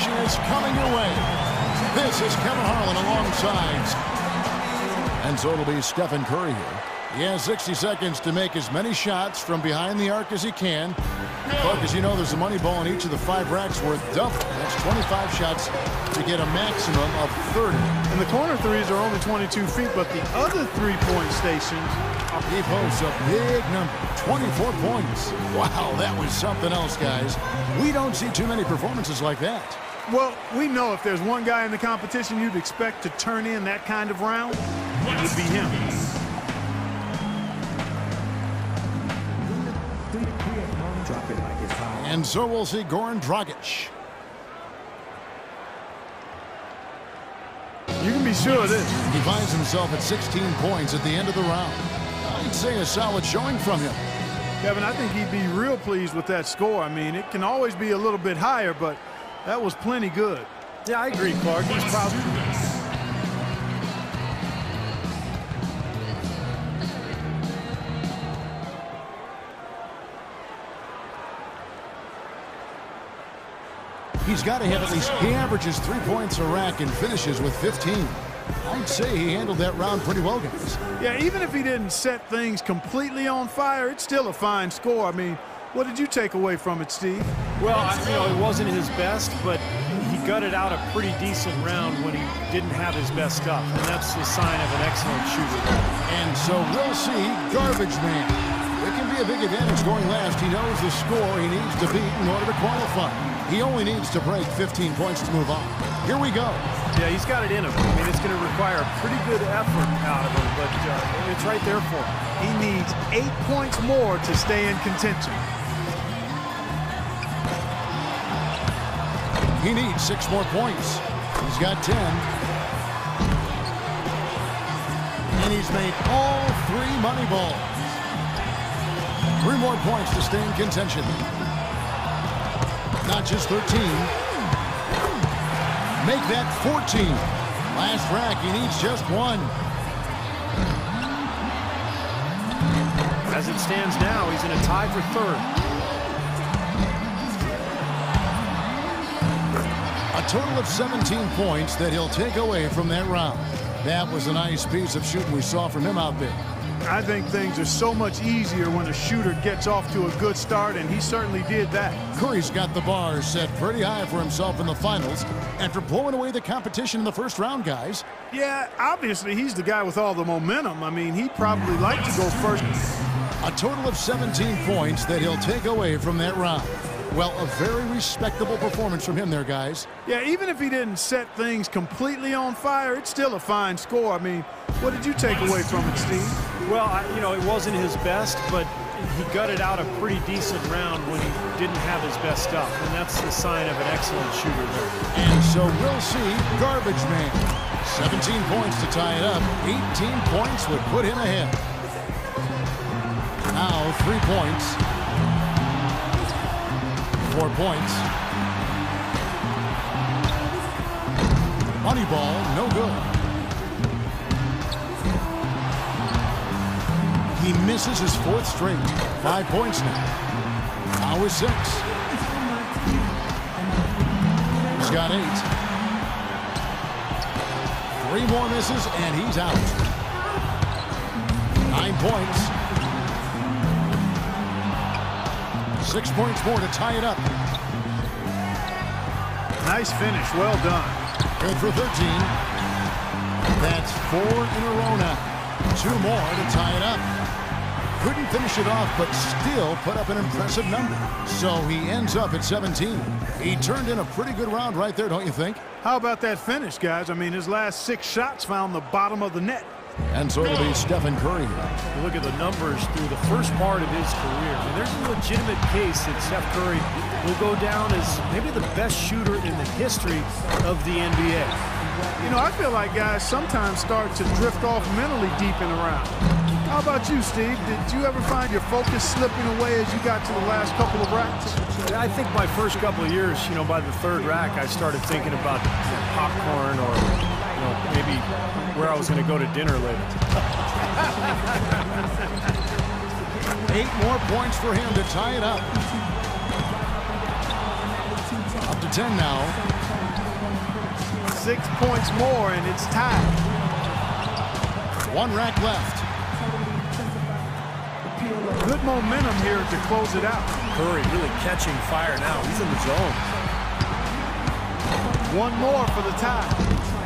action is coming your way. This is Kevin Harlan alongside. And so it'll be Stephen Curry here. He has 60 seconds to make as many shots from behind the arc as he can. But as you know, there's a money ball in each of the 5 racks worth double. That's 25 shots to get a maximum of 30. And the corner threes are only 22 feet, but the other three-point stations. He posts a big number, 24 points. Wow, that was something else, guys. We don't see too many performances like that. Well, we know if there's one guy in the competition you'd expect to turn in that kind of round, it would be him. And so we'll see Goran Dragic. You can be sure of this. He finds himself at 16 points at the end of the round. I'd say a solid showing from him. Kevin, I think he'd be real pleased with that score. I mean, it can always be a little bit higher, but that was plenty good. Yeah, I agree, Clark. He's probably... He's got to have at least, he averages 3 points a rack and finishes with 15. I'd say he handled that round pretty well, guys. Yeah, even if he didn't set things completely on fire, it's still a fine score. I mean, what did you take away from it, Steve? Well, it wasn't his best, but he gutted out a pretty decent round when he didn't have his best stuff, and that's the sign of an excellent shooter. And so we'll see Garbage Man. It can be a big advantage going last. He knows the score he needs to beat in order to qualify. He only needs to break 15 points to move on. Here we go. Yeah, he's got it in him. I mean, it's going to require a pretty good effort out of him, but it's right there for him. He needs 8 points more to stay in contention. He needs 6 more points. He's got 10. And he's made all 3 money balls. 3 more points to stay in contention. Not just 13. Make that 14. Last rack, he needs just 1. As it stands now, he's in a tie for 3rd. A total of 17 points that he'll take away from that round. That was a nice piece of shooting we saw from him out there. I think things are so much easier when a shooter gets off to a good start, and he certainly did that. Curry's got the bar set pretty high for himself in the finals after blowing away the competition in the first round, guys. Yeah, obviously he's the guy with all the momentum. I mean, he'd probably like to go first. A total of 17 points that he'll take away from that round. Well, a very respectable performance from him there, guys. Yeah, even if he didn't set things completely on fire, it's still a fine score. I mean, what did you take away from it, Steve? Well, it wasn't his best, but he gutted out a pretty decent round when he didn't have his best stuff, and that's the sign of an excellent shooter there. And so we'll see Garbage Man. 17 points to tie it up. 18 points would put him ahead. Now 3 points. 4 points. Money ball, no good. He misses his 4th straight. 5 points now. Now with 6. He's got 8. 3 more misses, and he's out. 9 points. 6 points more to tie it up. Nice finish. Well done. Good for 13. That's 4 in a row now. 2 more to tie it up. Couldn't finish it off, but still put up an impressive number. So he ends up at 17. He turned in a pretty good round right there, don't you think? How about that finish, guys? I mean, his last 6 shots found the bottom of the net. And so it'll be Stephen Curry here. You look at the numbers through the first part of his career, and there's a legitimate case that Steph Curry will go down as maybe the best shooter in the history of the NBA. You know, I feel like guys sometimes start to drift off mentally deep in a round. How about you, Steve? Did you ever find your focus slipping away as you got to the last couple of racks? I think my first couple of years, by the 3rd rack, I started thinking about popcorn or, maybe where I was going to go to dinner later. 8 more points for him to tie it up. Up to to 10 now. 6 points more, and it's tied. 1 rack left. Good momentum here to close it out. Curry really catching fire now. He's in the zone. 1 more for the tie.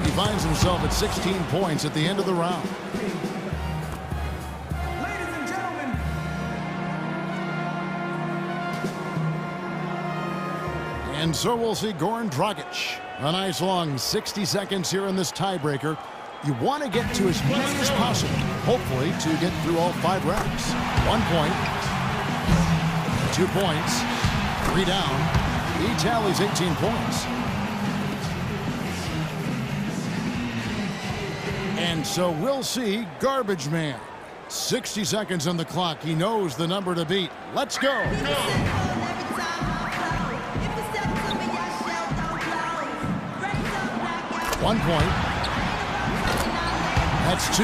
He finds himself at 16 points at the end of the round. Ladies and gentlemen. And so we'll see Goran Dragic. A nice long 60 seconds here in this tiebreaker. You want to get to as many as possible, hopefully to get through all 5 racks. 1 point, 2 points, 3 down. He tallies 18 points. And so we'll see Garbage Man. 60 seconds on the clock. He knows the number to beat. Let's go. 1 point. That's 2.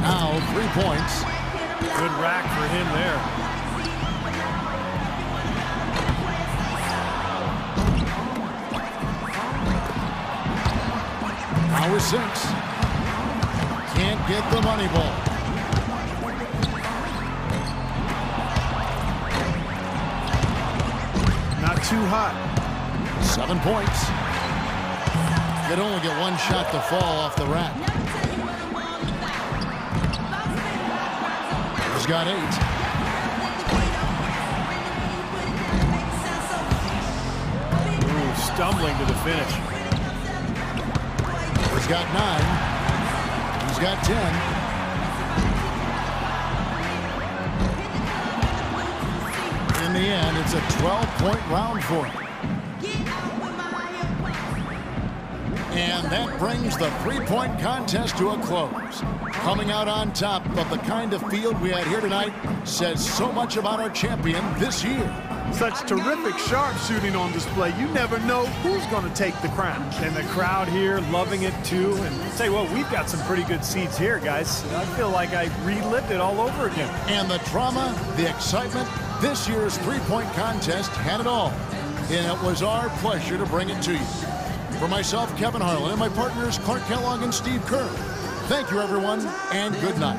Now 3 points. Good rack for him there. Now with 6. Can't get the money ball. Not too hot. 7 points. Could only get 1 shot to fall off the rack. He's got 8. Ooh, stumbling to the finish. He's got 9. He's got 10. In the end, it's a 12-point round for him. And that brings the 3-point contest to a close. Coming out on top of the kind of field we had here tonight says so much about our champion this year. Such terrific sharpshooting on display. You never know who's going to take the crown. And the crowd here loving it too. And I'll tell you what, we've got some pretty good seats here, guys. I feel like I relived it all over again. And the drama, the excitement, this year's 3-point contest had it all. And it was our pleasure to bring it to you. For myself, Kevin Harlan, and my partners Clark Kellogg and Steve Kerr, thank you, everyone, and good night.